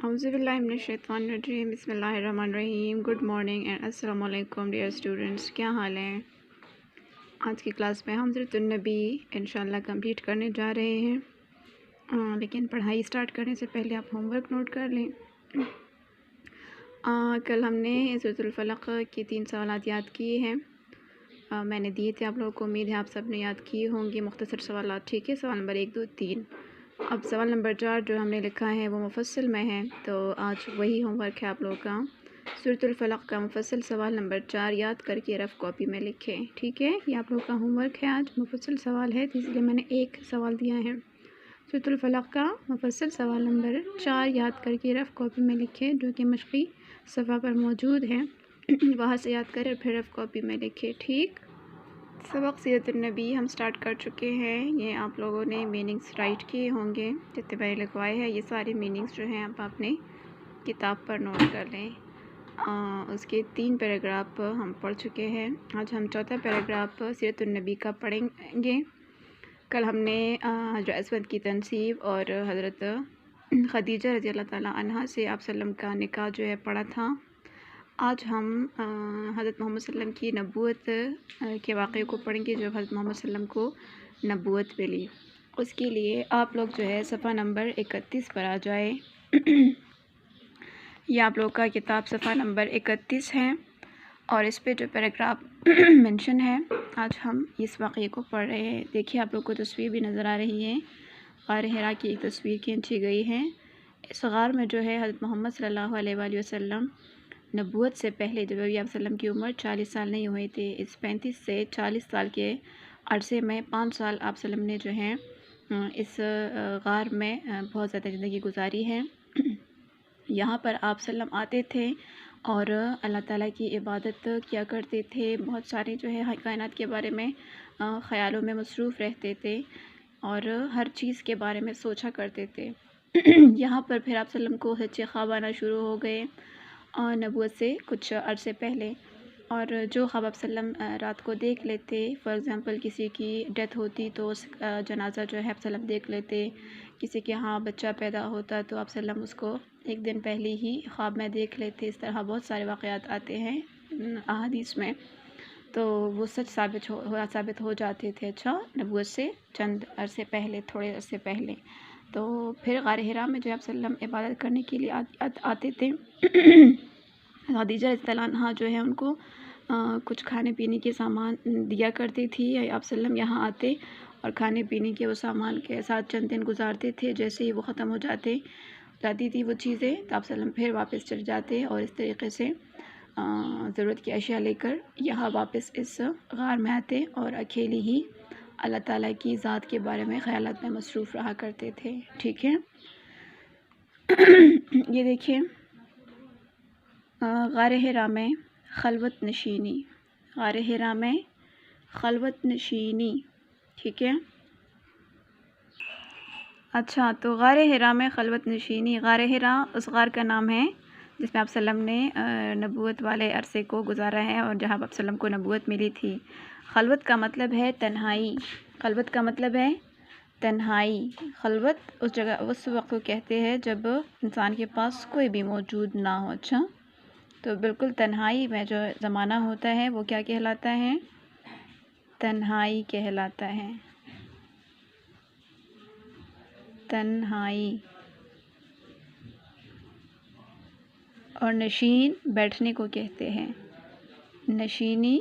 اعوذ باللہ من الشیطان الرجیم بسم اللہ الرحمن الرحیم۔ گڈ مارننگ اینڈ السلام علیکم ڈیئر اسٹوڈنٹس، کیا حال ہیں؟ آج کی کلاس میں ہم سورۃ النبی انشاءاللہ کمپلیٹ کرنے جا رہے ہیں، لیکن پڑھائی سٹارٹ کرنے سے پہلے آپ ہوم ورک نوٹ کر لیں۔ کل ہم نے سورۃ الفلق کی 3 سوالات یاد کیے ہیں، میں نے دیے تھے آپ لوگوں کو، امید ہے آپ سب نے یاد کیے ہوں گے مختصر سوالات، ٹھیک ہے؟ سوال نمبر 1 2 3۔ اب سوال نمبر 4 جو ہم نے لکھا ہے وہ مفصل میں ہے، تو آج وہی ہوم ورک ہے آپ لوگوں کا۔ سورۃ الفلق کا مفصل سوال نمبر 4 یاد کر کے رف کاپی میں لکھیں، ٹھیک ہے؟ یہ آپ لوگوں کا ہوم ورک ہے، آج مفصل سوال ہے اس لیے میں نے ایک سوال دیا ہے۔ سورۃ الفلق کا مفصل سوال نمبر 4 یاد کر کے رف کاپی میں لکھیں، جو کہ مشقی صفحہ پر موجود ہے، وہاں سے یاد کریں پھر رف کاپی میں لکھیں، ٹھیک؟ سبق سیرت النبی ہم سٹارٹ کر چکے ہیں، یہ آپ لوگوں نے میننگز رائٹ کیے ہوں گے جتنے میں نے لکھوائے ہیں، یہ سارے میننگز جو ہیں آپ اپنے کتاب پر نوٹ کر لیں۔ اس کے 3 پیراگراف ہم پڑھ چکے ہیں، آج ہم چوتھا پیراگراف سیرت النبی کا پڑھیں گے۔ کل ہم نے حضرت اسود کی تنصیب اور حضرت خدیجہ رضی اللہ تعالیٰ عنہا سے آپ وسلم کا نکاح جو ہے پڑھا تھا۔ آج ہم حضرت محمد صلی اللہ علیہ وسلم کی نبوت کے واقعے کو پڑھیں گے، جب حضرت محمد صلی اللہ علیہ وسلم کو نبوت ملی۔ اس کے لیے آپ لوگ جو ہے صفحہ نمبر 31 پر آ جائے۔ یہ آپ لوگ کا کتاب صفحہ نمبر 31 ہے، اور اس پہ جو پیراگراف منشن ہے آج ہم اس واقعے کو پڑھ رہے ہیں۔ دیکھیے آپ لوگ کو تصویر بھی نظر آ رہی ہے، غار حرا کی ایک تصویر کھینچی گئی ہے۔ اس غار میں جو ہے حضرت محمد صلی اللہ علیہ وآلہ وسلم نبوت سے پہلے، جب ابھی آپ وسلم کی عمر 40 سال نہیں ہوئی تھی، اس 35 سے 40 سال کے عرصے میں 5 سال آپ وسلم نے جو ہے اس غار میں بہت زیادہ زندگی گزاری ہے۔ یہاں پر آپ وسلم آتے تھے اور اللہ تعالیٰ کی عبادت کیا کرتے تھے، بہت سارے جو ہے کائنات کے بارے میں خیالوں میں مصروف رہتے تھے اور ہر چیز کے بارے میں سوچا کرتے تھے۔ یہاں پر پھر آپ وسلم کو سچے خواب آنا شروع ہو گئے اور نبوت سے کچھ عرصے پہلے، اور جو خواب آپ وسلم رات کو دیکھ لیتے، فار ایگزامپل کسی کی ڈیتھ ہوتی تو اس جنازہ جو ہے آپ وسلم دیکھ لیتے، کسی کے ہاں بچہ پیدا ہوتا تو آپ وسلم اس کو ایک دن پہلے ہی خواب میں دیکھ لیتے۔ اس طرح بہت سارے واقعات آتے ہیں احادیث میں، تو وہ سچ ثابت ہو جاتے تھے اچھا نبوت سے چند عرصے پہلے، تھوڑے عرصے پہلے۔ تو پھر غار حرا میں جو آپ وسلم عبادت کرنے کے لیے آتے تھے، خدیجہ رضی اللہ عنہا جو ہے ان کو کچھ کھانے پینے کے سامان دیا کرتی تھی، آپ وسلم یہاں آتے اور کھانے پینے کے وہ سامان کے ساتھ چند دن گزارتے تھے، جیسے ہی وہ ختم ہو جاتی تھی وہ چیزیں تو آپ وسلم پھر واپس چل جاتے، اور اس طریقے سے ضرورت کی اشیاء لے کر یہاں واپس اس غار میں آتے اور اکیلی ہی اللہ تعالیٰ کی ذات کے بارے میں خیالات میں مصروف رہا کرتے تھے، ٹھیک ہے؟ یہ دیکھیں غار حرا میں خلوت نشینی، غار حرا میں خلوت نشینی، ٹھیک ہے؟ اچھا، تو غار حرا میں خلوت نشینی، غار حرا اس غار کا نام ہے جس میں آپ وسلم نے نبوت والے عرصے کو گزارا ہے اور جہاں آپ وسلم کو نبوت ملی تھی۔ خلوت کا مطلب ہے تنہائی، خلوت کا مطلب ہے تنہائی۔ خلوت اس جگہ اس وقت کو کہتے ہیں جب انسان کے پاس کوئی بھی موجود نہ ہو، اچھا؟ تو بالکل تنہائی میں جو زمانہ ہوتا ہے وہ کیا کہلاتا ہے؟ تنہائی کہلاتا ہے، تنہائی۔ اور نشین بیٹھنے کو کہتے ہیں، نشینی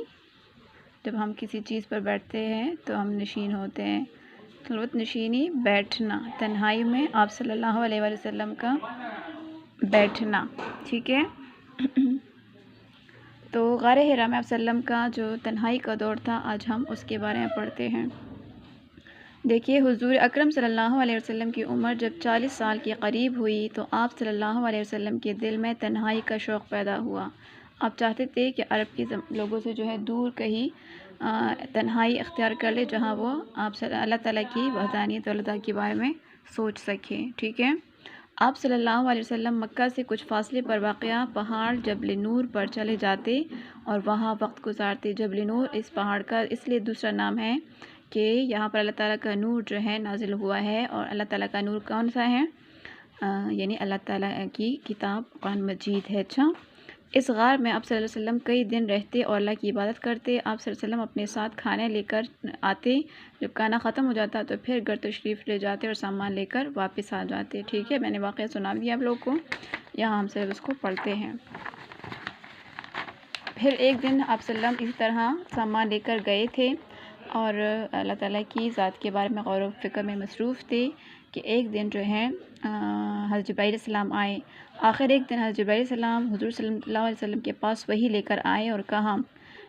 جب ہم کسی چیز پر بیٹھتے ہیں تو ہم نشین ہوتے ہیں۔ خلوت نشینی بیٹھنا، تنہائی میں آپ صلی اللہ علیہ وآلہ وسلم کا بیٹھنا، ٹھیک ہے؟ تو غار حرا میں آپ وسلم کا جو تنہائی کا دور تھا، آج ہم اس کے بارے میں پڑھتے ہیں۔ دیکھیے حضور اکرم صلی اللہ علیہ وسلم کی عمر جب 40 سال کے قریب ہوئی تو آپ صلی اللہ علیہ وسلم کے دل میں تنہائی کا شوق پیدا ہوا۔ آپ چاہتے تھے کہ عرب کے لوگوں سے جو ہے دور کہیں تنہائی اختیار کر لے، جہاں وہ آپ اللہ تعالیٰ کی وحدانیت اور اللہ تعالیٰ کے بارے میں سوچ سکیں، ٹھیک ہے؟ آپ صلی اللہ علیہ وسلم مکہ سے کچھ فاصلے پر واقع پہاڑ جبل نور پر چلے جاتے اور وہاں وقت گزارتے۔ جبل نور اس پہاڑ کا اس لیے دوسرا نام ہے کہ یہاں پر اللہ تعالیٰ کا نور جو ہے نازل ہوا ہے، اور اللہ تعالیٰ کا نور کون سا ہے؟ یعنی اللہ تعالیٰ کی کتاب قرآن مجید ہے۔ اچھا، اس غار میں آپ صلی اللہ علیہ وسلم کئی دن رہتے اور اللہ کی عبادت کرتے۔ آپ صلی اللہ علیہ وسلم اپنے ساتھ کھانے لے کر آتے، جب کھانا ختم ہو جاتا تو پھر گھر تشریف لے جاتے اور سامان لے کر واپس آ جاتے۔ ٹھیک ہے، میں نے واقعہ سنا دیا آپ لوگوں کو، یہاں ہم سے اس کو پڑھتے ہیں۔ پھر ایک دن آپ صلی اللہ علیہ وسلم اسی طرح سامان لے کر گئے تھے اور اللہ تعالیٰ کی ذات کے بارے میں غور و فکر میں مصروف تھے کہ ایک دن جو ہے حضرت جبرائیل علیہ السلام آئے۔ آخر ایک دن حضرت جبرائیل علیہ السلام حضور صلی اللہ علیہ وسلم کے پاس وحی لے کر آئے اور کہا،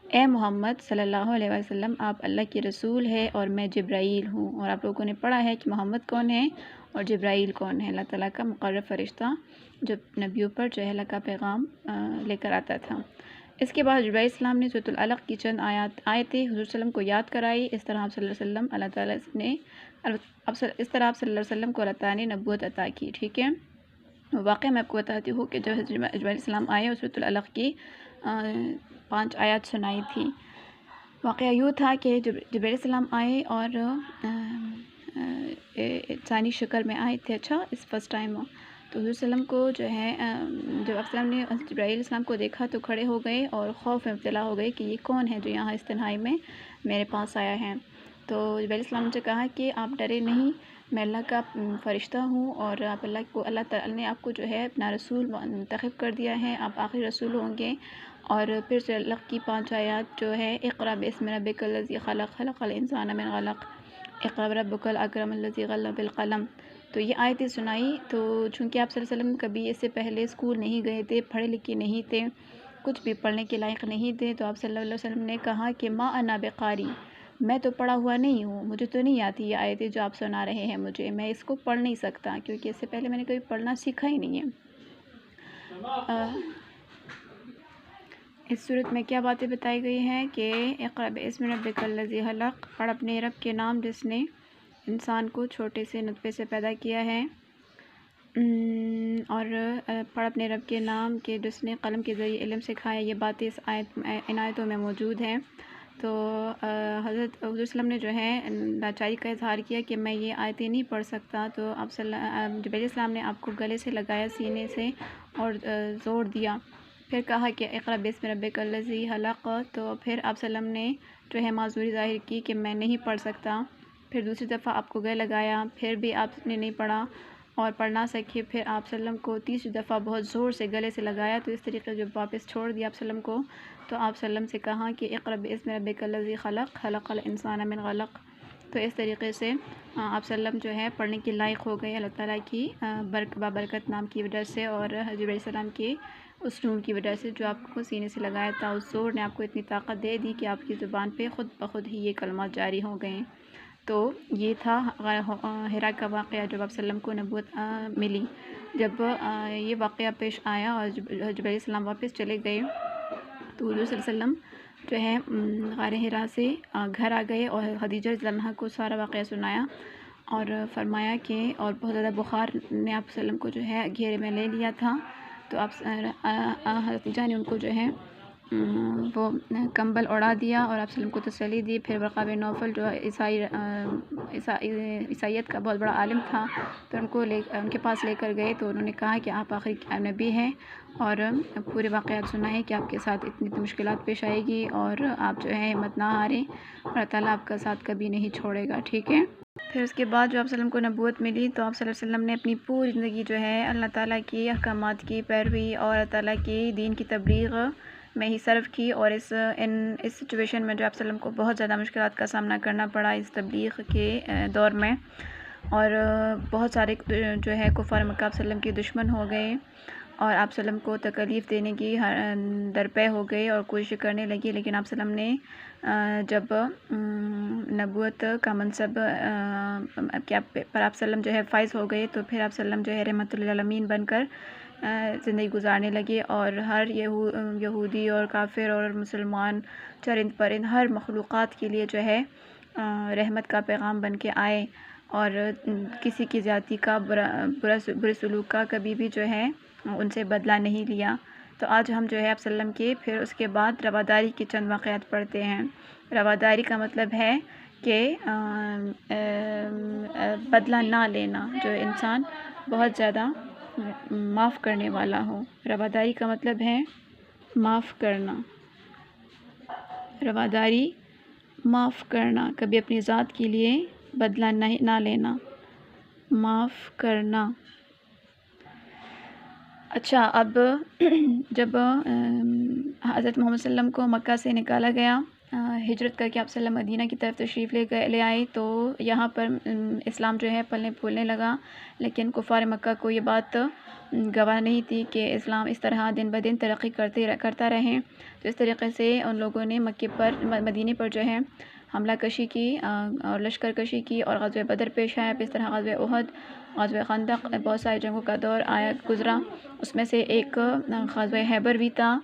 اے محمد صلی اللہ علیہ وسلم، آپ اللہ کے رسول ہے اور میں جبرائیل ہوں۔ اور آپ لوگوں نے پڑھا ہے کہ محمد کون ہے اور جبرائیل کون ہے؟ اللہ تعالیٰ کا مقرر فرشتہ جو نبیوں پر جو ہے اللہ کا پیغام لے کر آتا تھا۔ اس کے بعد جبرائیل السلام نے سورۃ العلق کی چند آیتیں حضور صلی اللہ علیہ وسلم کو یاد کرائی۔ اس طرح آپ صلی اللہ علیہ وسلم اللہ تعالیٰ نے آپ صلی اللہ علیہ وسلم کو اللہ تعالیٰ نے نبوت عطا کی۔ ٹھیک ہے، واقعہ میں آپ کو بتاتی ہوں کہ جب جبرائیل علیہ السلام آئے اور سورۃ العلق کی 5 آیات سنائی تھی۔ واقعہ یوں تھا کہ جبرائیل علیہ السلام آئے اور انسانی شکل میں آئے تھے۔ اچھا، اس فرسٹ ٹائم تو حضور صلی اللہ علیہ وسلم کو جو ہے جب آپ وسلم نے جبرائیل علیہ السلام کو دیکھا تو کھڑے ہو گئے اور خوف میں مبتلا ہو گئے کہ یہ کون ہے جو یہاں اس تنہائی میں میرے پاس آیا ہے۔ تو جبرائیل علیہ السلام نے کہا کہ آپ ڈرے نہیں، میں اللہ کا فرشتہ ہوں اور اللہ تعالیٰ نے آپ کو جو ہے اپنا رسول منتخب کر دیا ہے، آپ آخری رسول ہوں گے۔ اور پھر سورۃ العلق کی 5 آیات جو ہے، اقرأ باسم ربک الذی خلق، خلق الانسان من علق، اقرأ وربک الاکرم الذی علم بالقلم، تو یہ آیتیں سنائی۔ تو چونکہ آپ صلی اللہ علیہ وسلم کبھی اس سے پہلے اسکول نہیں گئے تھے، پڑھے لکھے نہیں تھے، کچھ بھی پڑھنے کے لائق نہیں تھے، تو آپ صلی اللہ علیہ وسلم نے کہا کہ ما انا بقاری، میں تو پڑھا ہوا نہیں ہوں، مجھے تو نہیں آتی یہ آیتیں جو آپ سنا رہے ہیں مجھے، میں اس کو پڑھ نہیں سکتا کیونکہ اس سے پہلے میں نے کبھی پڑھنا سیکھا ہی نہیں ہے۔ اس صورت میں کیا باتیں بتائی گئی ہیں کہ اقرأ باسم ربک الذی خلق، پڑھ اپنے رب کے نام جس نے انسان کو چھوٹے سے نطفے سے پیدا کیا ہے، اور پڑھ اپنے رب کے نام کے جس نے قلم کے ذریعے علم سکھایا۔ یہ باتیں ان آیتوں میں موجود ہیں۔ تو حضرت حضور صلی اللہ علیہ وسلم نے جو ہے لاچاری کا اظہار کیا کہ میں یہ آیتیں نہیں پڑھ سکتا، تو جبرائیل علیہ السلام نے آپ کو گلے سے لگایا سینے سے اور زور دیا، پھر کہا کہ اقرأ باسم ربک الذی خلق، تو پھر آپ صلی اللہ علیہ وسلم نے جو ہے معذوری ظاہر کی کہ میں نہیں پڑھ سکتا، پھر دوسری دفعہ آپ کو گلے لگایا، پھر بھی آپ نے نہیں پڑھا اور پڑھ نہ سکے، پھر آپ صلی اللہ علیہ وسلم کو تیسری دفعہ بہت زور سے گلے سے لگایا، تو اس طریقے سے جب واپس چھوڑ دیا آپ صلی اللہ علیہ وسلم کو، تو آپ صلی اللہ علیہ وسلم سے کہا کہ اقرأ باسم ربک الذی خلق، خلق الانسان من علق، تو اس طریقے سے آپ صلی اللہ علیہ وسلم جو ہے پڑھنے کے لائق ہو گئے اللہ تعالیٰ کی بابرکت نام کی وجہ سے اور حضرت جبرائیل علیہ السلام کے اس نور کی وجہ سے جو آپ کو سینے سے لگایا تھا، اس زور نے آپ کو اتنی طاقت دے دی کہ آپ کی زبان پہ خود بخود ہی یہ کلمات جاری ہو گئے۔ تو یہ تھا حرا کا واقعہ جب آپ صلی اللہ علیہ وسلم کو نبوت ملی۔ جب یہ واقعہ پیش آیا اور جبرائیل علیہ السلام واپس چلے گئے تو حضور صلی اللہ علیہ وسلم جو ہے غار حرا سے گھر آ گئے اور خدیجہ رضی اللہ عنہا کو سارا واقعہ سنایا اور فرمایا کہ اور بہت زیادہ بخار نے آپ صلی اللہ علیہ وسلم کو جو ہے گھیرے میں لے لیا تھا، تو آپ خدیجہ نے ان کو جو ہے وہ کمبل اڑا دیا اور آپ صلی اللہ علیہ وسلم کو تسلی دی۔ پھر ورقہ بن نوفل جو عیسائیت کا بہت بڑا عالم تھا، پھر ان کے پاس لے کر گئے تو انہوں نے کہا کہ آپ آخری نبی ہیں اور پورے واقعات سنائیں کہ آپ کے ساتھ اتنی مشکلات پیش آئے گی اور آپ جو ہے ہمت نہ ہاریں اور اللہ تعالیٰ آپ کا ساتھ کبھی نہیں چھوڑے گا۔ ٹھیک ہے، پھر اس کے بعد جو آپ صلی اللہ علیہ وسلم کو نبوت ملی تو آپ صلی اللہ علیہ وسلم نے اپنی پوری زندگی جو ہے اللہ تعالیٰ کی احکامات کی پیروی اور اللہ تعالیٰ کی دین کی تبلیغ میں ہی صرف کی، اور اس سچویشن میں جو آپ صلی اللہ علیہ وسلم کو بہت زیادہ مشکلات کا سامنا کرنا پڑا اس تبلیغ کے دور میں، اور بہت سارے جو ہے کفار مکہ آپ صلی اللہ علیہ وسلم کے دشمن ہو گئے اور آپ صلی اللہ علیہ وسلم کو تکلیف دینے کی درپے ہو گئے اور کوشش کرنے لگی، لیکن آپ صلی اللہ علیہ وسلم نے جب نبوت کا منصب پر آپ صلی اللہ علیہ وسلم جو ہے فائز ہو گئے تو پھر آپ صلی اللہ علیہ وسلم جو ہے رحمت للعالمین بن کر زندگی گزارنے لگے اور ہر یہودی اور کافر اور مسلمان چرند پرند ہر مخلوقات کے لیے جو ہے رحمت کا پیغام بن کے آئے اور کسی کی ذاتی کا برے سلوک کا کبھی بھی جو ہے ان سے بدلہ نہیں لیا۔ تو آج ہم جو ہے آپ صلی اللہ علیہ وسلم کے پھر اس کے بعد رواداری کے چند واقعات پڑھتے ہیں۔ رواداری کا مطلب ہے کہ بدلہ نہ لینا، جو انسان بہت زیادہ معاف کرنے والا ہو۔ رواداری کا مطلب ہے معاف کرنا، رواداری معاف کرنا، کبھی اپنی ذات کے لیے بدلہ نہ لینا، معاف کرنا۔ اچھا، اب جب حضرت محمد صلی اللہ علیہ وسلم کو مکہ سے نکالا گیا، ہجرت کر کے آپ صلی اللہ علیہ وسلم مدینہ کی طرف تشریف لے آئے، تو یہاں پر اسلام جو ہے پلنے پھولنے لگا، لیکن کفار مکہ کو یہ بات گواہ نہیں تھی کہ اسلام اس طرح دن بدن ترقی کرتا رہے۔ تو اس طریقے سے ان لوگوں نے مدینے پر جو ہے حملہ کشی کی اور لشکر کشی کی، اور غزوہ بدر پیش آیا، پھر اس طرح غزوہ احد، غزوہ خندق، بہت ساری جنگوں کا دور گزرا۔ اس میں سے ایک غزوہ خیبر بھی تھا،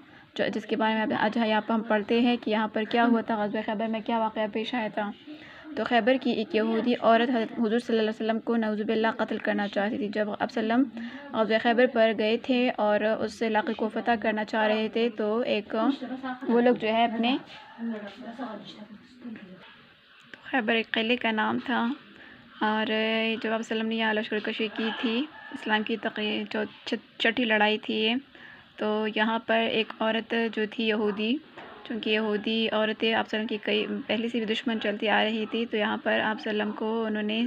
جس کے بارے میں آج یہاں پر ہم پڑھتے ہیں کہ یہاں پر کیا ہوا تھا، غزوہ خیبر میں کیا واقعہ پیش آیا تھا۔ تو خیبر کی ایک یہودی عورت حضور صلی اللہ علیہ وسلم کو نعوذ باللہ قتل کرنا چاہتی تھی۔ جب آپ صلی اللہ علیہ وسلم غزوہ خیبر پر گئے تھے اور اس علاقے کو فتح کرنا چاہ رہے تھے، تو وہ لوگ جو ہے اپنے خیبر ایک قلعے کا نام تھا، اور جب آپ صلی اللہ علیہ وسلم نے یہاں لشکر کشی کی تھی، اسلام کی چھٹی لڑائی تھی یہ، تو یہاں پر ایک عورت جو تھی یہودی، چونکہ یہودی عورتیں آپ صلی اللہ علیہ وسلم کی کئی پہلے سے بھی دشمن چلتی آ رہی تھی، تو یہاں پر آپ صلی اللہ علیہ وسلم کو انہوں نے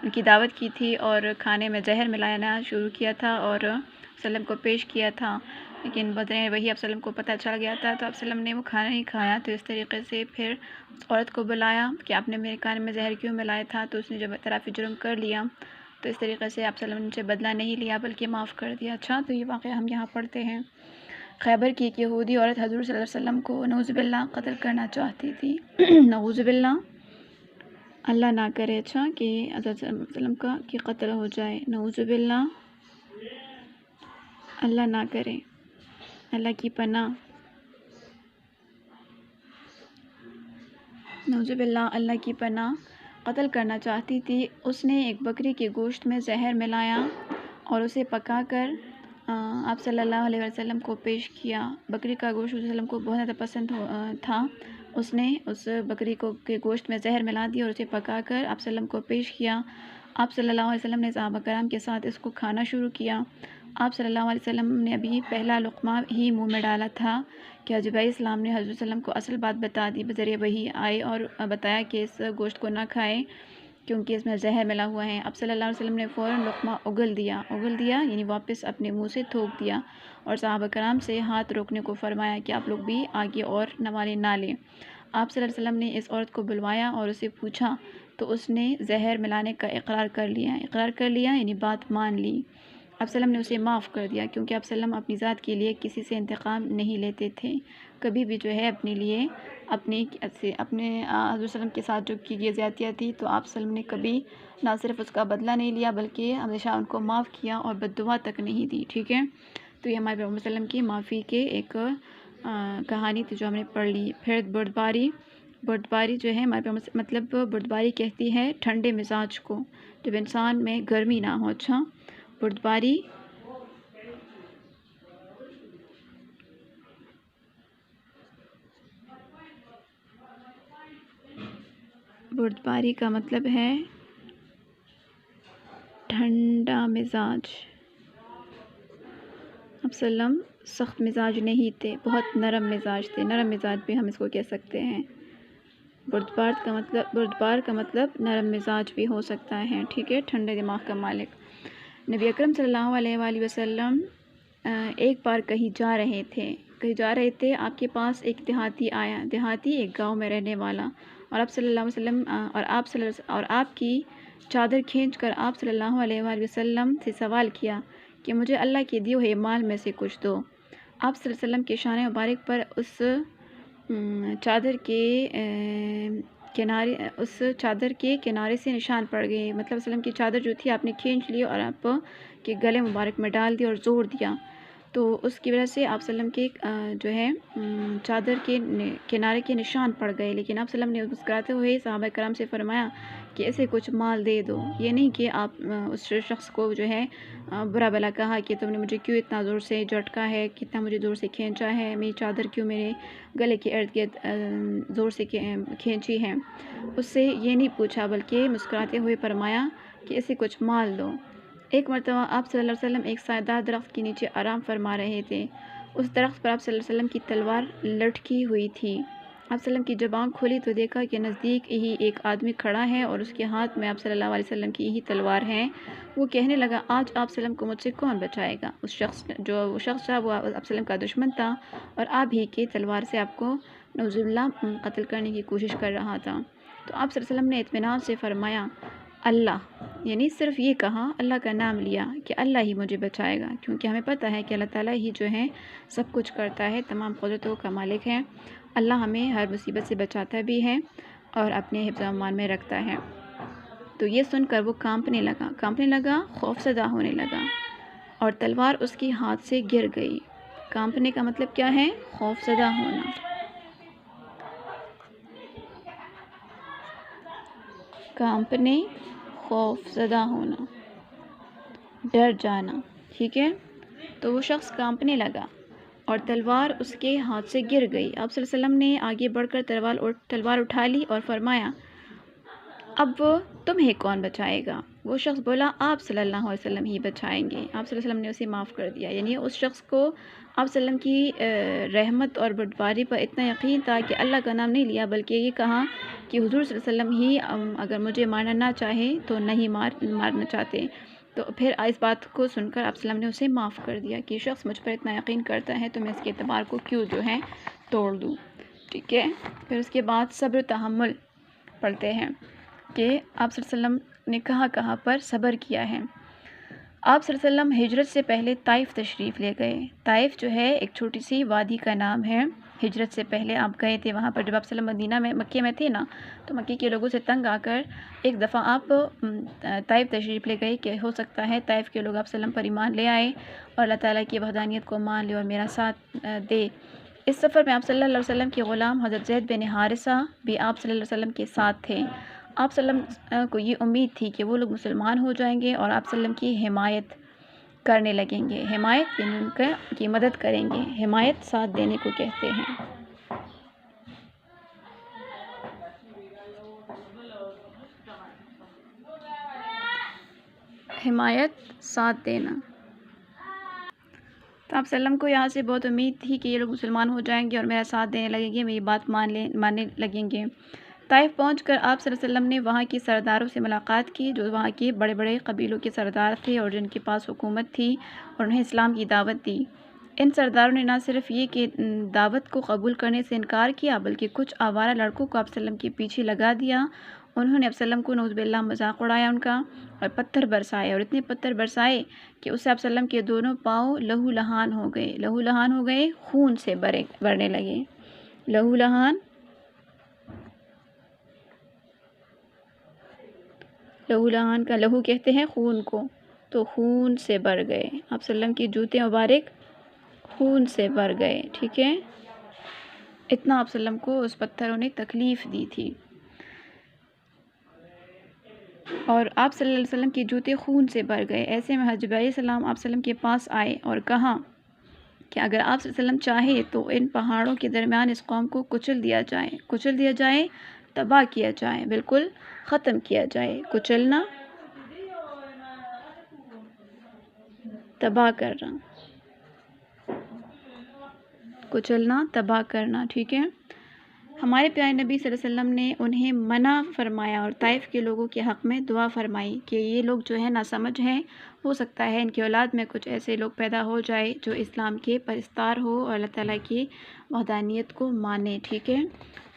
ان کی دعوت کی تھی اور کھانے میں زہر ملانا شروع کیا تھا اور صلی اللہ علیہ وسلم کو پیش کیا تھا، لیکن بدریں وہی آپ صلی اللہ علیہ وسلم کو پتہ چل گیا تھا، تو آپ صلی اللہ علیہ وسلم نے وہ کھانا نہیں کھایا۔ تو اس طریقے سے پھر اس عورت کو بلایا کہ آپ نے میرے کھانے میں زہر کیوں ملایا تھا، تو اس نے جب اعتراف جرم کر لیا، تو اس طریقے سے آپ صلی اللہ علیہ وسلم سے بدلہ نہیں لیا بلکہ معاف کر دیا۔ اچھا، تو یہ واقعہ ہم یہاں پڑھتے ہیں۔ خیبر کی ایک یہودی عورت حضور صلی اللہ علیہ وسلم کو نعوذ باللہ قتل کرنا چاہتی تھی۔ نعوذ باللہ، اللہ نہ کرے اچھا کہ حضرت صلی اللہ علیہ وسلم کا کہ قتل ہو جائے، نعوذ باللہ، اللہ نہ کرے، اللہ کی پناہ، نعوذ باللہ، اللہ کی پناہ، قتل کرنا چاہتی تھی۔ اس نے ایک بکری کے گوشت میں زہر ملایا اور اسے پکا کر آپ صلی اللہ علیہ وسلم کو پیش کیا۔ بکری کا گوشت صلی اللہ علیہ وسلم کو بہت زیادہ پسند تھا، اس نے اس بکری کے گوشت میں زہر ملا دیا اور اسے پکا کر آپ صلی اللہ علیہ وسلم کو پیش کیا۔ آپ صلی اللہ علیہ وسلم نے صحابہ کرام کے ساتھ اس کو کھانا شروع کیا۔ آپ صلی اللہ علیہ وسلم نے ابھی پہلا لقمہ ہی منہ میں ڈالا تھا کہ جبرائیل السلام نے حضرت صلی اللہ علیہ وسلم کو اصل بات بتا دی، بذریعہ وحی آئے اور بتایا کہ اس گوشت کو نہ کھائیں کیونکہ اس میں زہر ملا ہوا ہے۔ اب صلی اللہ علیہ وسلم نے فوراً لقمہ اگل دیا یعنی واپس اپنے منہ سے تھوک دیا، اور صحابہ کرام سے ہاتھ روکنے کو فرمایا کہ آپ لوگ بھی آگے اور نوالے نہ لیں۔ آپ صلی اللہ علیہ وسلم نے اس عورت کو بلوایا اور اسے پوچھا، تو اس نے زہر ملانے کا اقرار کر لیا یعنی بات مان لی۔ آپ صلی اللہ علیہ وسلم نے اسے معاف کر دیا، کیونکہ آپ صلی اللہ علیہ وسلم اپنی ذات کے لیے کسی سے انتقام نہیں لیتے تھے، کبھی بھی جو ہے اپنے لیے اپنے حضور صلی اللہ علیہ وسلم کے ساتھ جو کی گئی زیادتیاں تھی، تو آپ صلی اللہ علیہ وسلم نے کبھی نہ صرف اس کا بدلہ نہیں لیا بلکہ ہمیشہ ان کو معاف کیا اور بد دعا تک نہیں دی، ٹھیک ہے۔ تو یہ ہمارے محمد صلی اللہ علیہ وسلم کی معافی کے ایک کہانی تھی جو ہم نے پڑھ لی۔ پھر بردباری جو ہے ہمارے مطلب بردباری کہتی ہے ٹھنڈے مزاج کو، جب انسان میں گرمی نہ ہو۔ اچھا، بردباری کا مطلب ہے ٹھنڈا مزاج۔ اب صلی اللہ علیہ وسلم سخت مزاج نہیں تھے، بہت نرم مزاج تھے، نرم مزاج بھی ہم اس کو کہہ سکتے ہیں۔ بردبار کا مطلب نرم مزاج بھی ہو سکتا ہے، ٹھیک ہے، ٹھنڈے دماغ کا مالک۔ نبی اکرم صلی اللہ علیہ وآلہ وسلم ایک بار کہیں جا رہے تھے، آپ کے پاس ایک دیہاتی آیا، ایک گاؤں میں رہنے والا، اور آپ صلی اللہ علیہ وسلم اور آپ کی چادر کھینچ کر آپ صلی اللہ علیہ وآلہ وسلم سے سوال کیا کہ مجھے اللہ کے دیے ہوئے مال میں سے کچھ دو۔ آپ صلی اللہ علیہ وسلم کے شان مبارک پر اس چادر کے کنارے سے نشان پڑ گئے، مطلب وسلم کی چادر جو تھی آپ نے کھینچ لی اور آپ کے گلے مبارک میں ڈال دی اور زور دیا، تو اس کی وجہ سے آپ صلی اللہ علیہ وسلم کے جو ہے چادر کے کنارے کے نشان پڑ گئے، لیکن آپ صلی اللہ علیہ وسلم نے مسکراتے ہوئے صحابہ کرام سے فرمایا کہ اسے کچھ مال دے دو۔ یہ نہیں کہ آپ اس شخص کو جو ہے برا بلا کہا کہ تم نے مجھے کیوں اتنا زور سے جھٹکا ہے، کتنا مجھے زور سے کھینچا ہے، میری چادر کیوں میرے گلے کے ارد گرد زور سے کھینچی ہے، اس سے یہ نہیں پوچھا بلکہ مسکراتے ہوئے فرمایا کہ اسے کچھ مال دو۔ ایک مرتبہ آپ صلی اللہ علیہ وسلم ایک سایہ دار درخت کے نیچے آرام فرما رہے تھے۔ اس درخت پر آپ صلی اللہ علیہ وسلم کی تلوار لٹکی ہوئی تھی۔ آپ صلی اللہ علیہ وسلم کی جب آنکھ کھلی تو دیکھا کہ نزدیک ہی ایک آدمی کھڑا ہے اور اس کے ہاتھ میں آپ صلی اللہ علیہ وسلم کی یہی تلوار ہے۔ وہ کہنے لگا، آج آپ صلی اللہ علیہ وسلم کو مجھ سے کون بچائے گا؟ وہ شخص تھا وہ آپ صلی اللہ علیہ وسلم کا دشمن تھا اور آپ ہی کی تلوار سے آپ کو نعوذ باللہ قتل کرنے کی کوشش کر رہا تھا۔ تو آپ صلی اللہ علیہ وسلم نے اطمینان سے فرمایا اللہ، یعنی صرف یہ کہا، اللہ کا نام لیا کہ اللہ ہی مجھے بچائے گا، کیونکہ ہمیں پتہ ہے کہ اللہ تعالیٰ ہی جو ہے سب کچھ کرتا ہے، تمام قدرتوں کا مالک ہے۔ اللہ ہمیں ہر مصیبت سے بچاتا بھی ہے اور اپنے حفظ و امان میں رکھتا ہے۔ تو یہ سن کر وہ کانپنے لگا، خوف زدہ ہونے لگا اور تلوار اس کی ہاتھ سے گر گئی۔ کانپنے کا مطلب کیا ہے؟ خوف زدہ ہونا۔ کانپنے، خوف زدہ ہونا، ڈر جانا، ٹھیک ہے؟ تو وہ شخص کانپنے لگا اور تلوار اس کے ہاتھ سے گر گئی۔ آپ صلی اللہ علیہ وسلم نے آگے بڑھ کر تلوار اٹھا لی اور فرمایا، اب تمہیں کون بچائے گا؟ وہ شخص بولا، آپ صلی اللہ علیہ وسلم ہی بچائیں گے۔ آپ صلی اللہ علیہ وسلم نے اسے معاف کر دیا، یعنی اس شخص کو آپ صلی اللہ علیہ وسلم کی رحمت اور بردباری پر اتنا یقین تھا کہ اللہ کا نام نہیں لیا، بلکہ یہ کہا کہ حضور صلی اللہ علیہ وسلم ہی اگر مجھے مارنا نہ چاہے تو نہیں مارنا چاہتے۔ تو پھر اس بات کو سن کر آپ صلی اللہ علیہ وسلم نے اسے معاف کر دیا کہ یہ شخص مجھ پر اتنا یقین کرتا ہے تو میں اس کے اعتبار کو کیوں جو ہے توڑ دوں، ٹھیک ہے؟ پھر اس کے بعد صبر و تحمل پڑھتے ہیں کہ آپ صلی اللہ علیہ وسلم نے کہاں پر صبر کیا ہے۔ آپ صلی اللہ علیہ وسلم ہجرت سے پہلے طائف تشریف لے گئے۔ طائف جو ہے ایک چھوٹی سی وادی کا نام ہے۔ ہجرت سے پہلے آپ گئے تھے وہاں پر، جب آپ صلی اللہ علیہ وسلم مکے میں تھے نا، تو مکے کے لوگوں سے تنگ آ کر ایک دفعہ آپ طائف تشریف لے گئے کہ ہو سکتا ہے طائف کے لوگ آپ صلی اللہ علیہ وسلم پر ایمان لے آئے اور اللہ تعالیٰ کی وحدانیت کو مان لے اور میرا ساتھ دے۔ اس سفر میں آپ صلی اللہ علیہ وسلم کے غلام حضرت زید بن حارثہ بھی آپ صلی اللہ علیہ وسلم کے ساتھ تھے۔ آپ صلی اللہ علیہ وسلم کو یہ امید تھی کہ وہ لوگ مسلمان ہو جائیں گے اور آپ صلی اللہ علیہ وسلم کی حمایت کرنے لگیں گے۔ حمایت یعنی ان کی مدد کریں گے۔ حمایت ساتھ دینے کو کہتے ہیں۔ حمایت، ساتھ دینا۔ تو آپ صلی اللہ علیہ وسلم کو یہاں سے بہت امید تھی کہ یہ لوگ مسلمان ہو جائیں گے اور میرا ساتھ دینے لگیں گے، میری بات ماننے لگیں گے۔ طائف پہنچ کر آپ صلی اللہ علیہ وسلم نے وہاں کے سرداروں سے ملاقات کی جو وہاں کے بڑے بڑے قبیلوں کے سردار تھے اور جن کے پاس حکومت تھی، اور انہیں اسلام کی دعوت دی۔ ان سرداروں نے نہ صرف یہ کہ دعوت کو قبول کرنے سے انکار کیا، بلکہ کچھ آوارہ لڑکوں کو آپ صلی اللہ علیہ وسلم کے پیچھے لگا دیا۔ انہوں نے آپ صلی اللہ علیہ وسلم کو نعوذ باللہ مذاق اڑایا ان کا، اور پتھر برسائے، اور اتنے پتھر برسائے کہ اس سے آپ صلی اللہ علیہ وسلم کے دونوں پاؤں لہو لہان ہو گئے، خون سے بھرنے لگے۔ لہو لہان کا لہو کہتے ہیں خون کو، تو خون سے بھر گئے۔ آپ صلی اللہ علیہ وسلم کی جوتے مبارک خون سے بھر گئے، ٹھیک ہے؟ اتنا آپ صلی اللہ علیہ وسلم کو اس پتھروں نے تکلیف دی تھی، اور آپ صلی اللہ علیہ وسلم کے جوتے خون سے بھر گئے۔ ایسے میں حضرت جبرائیل علیہ السلام آپ صلی اللہ علیہ وسلم کے پاس آئے اور کہا کہ اگر آپ صلی اللہ علیہ وسلم چاہے تو ان پہاڑوں کے درمیان اس قوم کو کچل دیا جائے، تباہ کیا جائے، بالکل ختم کیا جائے۔ کچلنا، تباہ کرنا، ٹھیک ہے؟ ہمارے پیارے نبی صلی اللہ علیہ وسلم نے انہیں منع فرمایا اور طائف کے لوگوں کے حق میں دعا فرمائی کہ یہ لوگ جو ہے ناسمجھ ہیں، ہو سکتا ہے ان کی اولاد میں کچھ ایسے لوگ پیدا ہو جائے جو اسلام کے پرستار ہو اور اللہ تعالیٰ کی وحدانیت کو مانے، ٹھیک ہے؟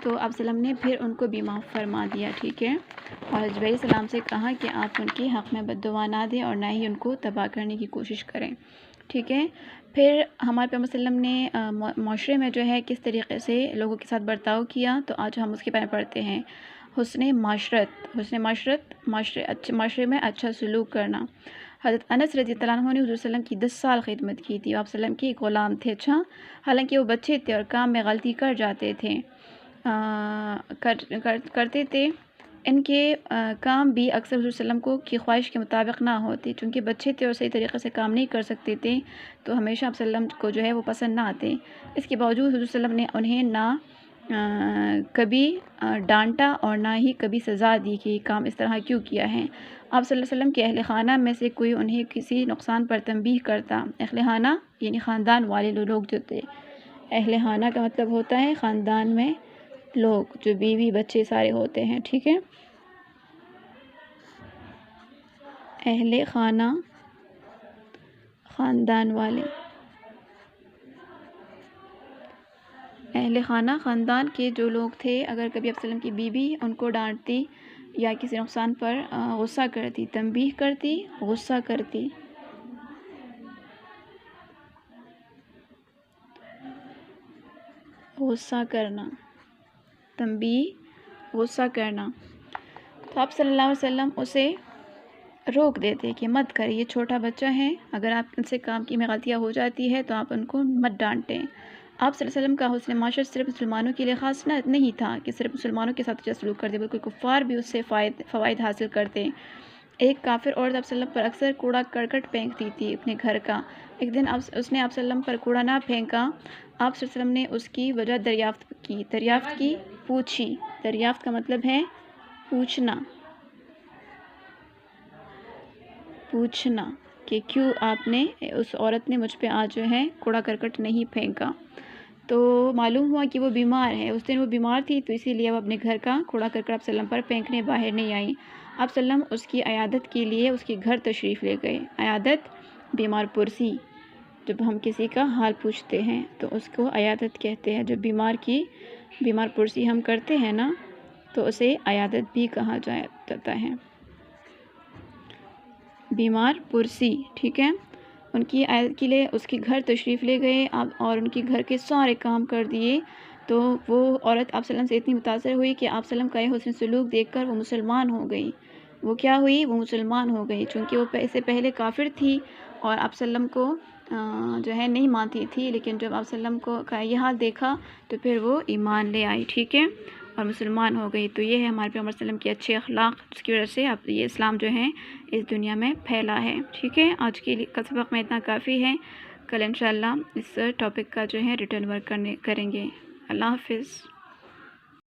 تو آپ صلی اللہ علیہ وسلم نے پھر ان کو بھی معاف فرما دیا، ٹھیک ہے؟ اور جبرائیل علیہ السلام سے کہا کہ آپ ان کے حق میں بد دعا نہ دیں اور نہ ہی ان کو تباہ کرنے کی کوشش کریں، ٹھیک ہے؟ پھر ہمارے پیغمبر صلی اللہ علیہ وسلم نے معاشرے میں جو ہے کس طریقے سے لوگوں کے ساتھ برتاؤ کیا، تو آج ہم اس کے بارے میں پڑھتے ہیں۔ حسن معاشرت، معاشرے میں اچھا سلوک کرنا۔ حضرت انس رضی اللہ عنہ نے حضور صلی اللہ علیہ وسلم کی 10 سال خدمت کی تھی۔ آپ صلی اللہ علیہ وسلم کے ایک غلام تھے، اچھا، حالانکہ وہ بچے تھے اور کام میں غلطی کر جاتے تھے، کرتے تھے۔ ان کے کام بھی اکثر حضور صلی اللہ علیہ وسلم کی خواہش کے مطابق نہ ہوتے، چونکہ بچے تھے اور صحیح طریقے سے کام نہیں کر سکتے تھے، تو ہمیشہ آپ صلی اللہ علیہ وسلم کو جو ہے وہ پسند نہ آتے۔ اس کے باوجود حضور صلی اللہ علیہ وسلم نے انہیں نہ کبھی ڈانٹا اور نہ ہی کبھی سزا دی کہ یہ کام اس طرح کیوں کیا ہے۔ آپ صلی اللہ علیہ وسلم کے اہل خانہ میں سے کوئی انہیں کسی نقصان پر تنبیہ کرتا، اہل خانہ یعنی خاندان والے لوگ جو تھے، اہل خانہ کا مطلب ہوتا ہے خاندان میں لوگ، جو بیوی بچے سارے ہوتے ہیں، ٹھیک ہے۔ اہل خانہ خاندان والے، اہل خانہ خاندان کے جو لوگ تھے، اگر کبھی آپ وسلم کی بیوی ان کو ڈانٹتی یا کسی نقصان پر غصہ کرتی، تنبیہ کرتی، غصہ کرتی، غصہ کرنا، تنبیہ غصہ کرنا، تو آپ صلی اللہ علیہ وسلم اسے روک دیتے کہ مت کر، یہ چھوٹا بچہ ہے، اگر آپ ان سے کام کی میں غلطیاں ہو جاتی ہے تو آپ ان کو مت ڈانٹیں۔ آپ صلی اللہ علیہ وسلم کا حسن معاشرت صرف مسلمانوں کے لیے خاص نہیں تھا کہ صرف مسلمانوں کے ساتھ اچھا سلوک کرتے، بلکہ کفار بھی اس سے فوائد حاصل کرتے۔ ایک کافر عورت آپ صلی اللہ علیہ وسلم پر اکثر کوڑا کرکٹ پھینکتی تھی اپنے گھر کا۔ ایک دن اس نے آپ صلی اللہ علیہ وسلم پر کوڑا نہ پھینکا، آپ صلی اللہ علیہ وسلم نے اس کی وجہ دریافت کی، پوچھی۔ دریافت کا مطلب ہے پوچھنا کہ کیوں آپ نے، اس عورت نے مجھ پہ آج جو ہے کوڑا کرکٹ نہیں پھینکا۔ تو معلوم ہوا کہ وہ بیمار ہے، اس دن وہ بیمار تھی، تو اسی لیے وہ اپنے گھر کا کوڑا کرکٹ آپ صلی اللہ علیہ وسلم پر پھینکنے باہر نہیں آئی۔ آپ صلی اللہ علیہ وسلم اس کی عیادت کے لیے اس کے گھر تشریف لے گئے۔ عیادت بیمار پرسی، جب ہم کسی کا حال پوچھتے ہیں تو اس کو عیادت کہتے ہیں۔ جب بیمار پرسی ہم کرتے ہیں نا، تو اسے عیادت بھی کہا جاتا ہے، بیمار پرسی، ٹھیک ہے۔ ان کی عیادت کے لیے اس کے گھر تشریف لے گئے اور ان کے گھر کے سارے کام کر دیے، تو وہ عورت آپ صلی اللہ علیہ وسلم سے اتنی متاثر ہوئی کہ آپ صلی اللہ علیہ وسلم کا یہ حسن سلوک دیکھ کر وہ مسلمان ہو گئی۔ وہ کیا ہوئی؟ وہ مسلمان ہو گئی، چونکہ وہ اس سے پہلے کافر تھی اور آپ صلی اللہ علیہ وسلم کو جو ہے نہیں مانتی تھی، لیکن جب آپ صلی اللہ علیہ وسلم کا یہ حال دیکھا تو پھر وہ ایمان لے آئی، ٹھیک ہے، اور مسلمان ہو گئی۔ تو یہ ہے ہمارے پیغمبر صلی اللہ علیہ وسلم کے اچھے اخلاق، جس کی وجہ سے اب یہ اسلام جو ہے اس دنیا میں پھیلا ہے، ٹھیک ہے۔ آج کے سبق میں اتنا کافی ہے، کل انشاءاللہ اس ٹاپک کا جو ہے ریٹرن ورک کریں گے۔ اللہ حافظ۔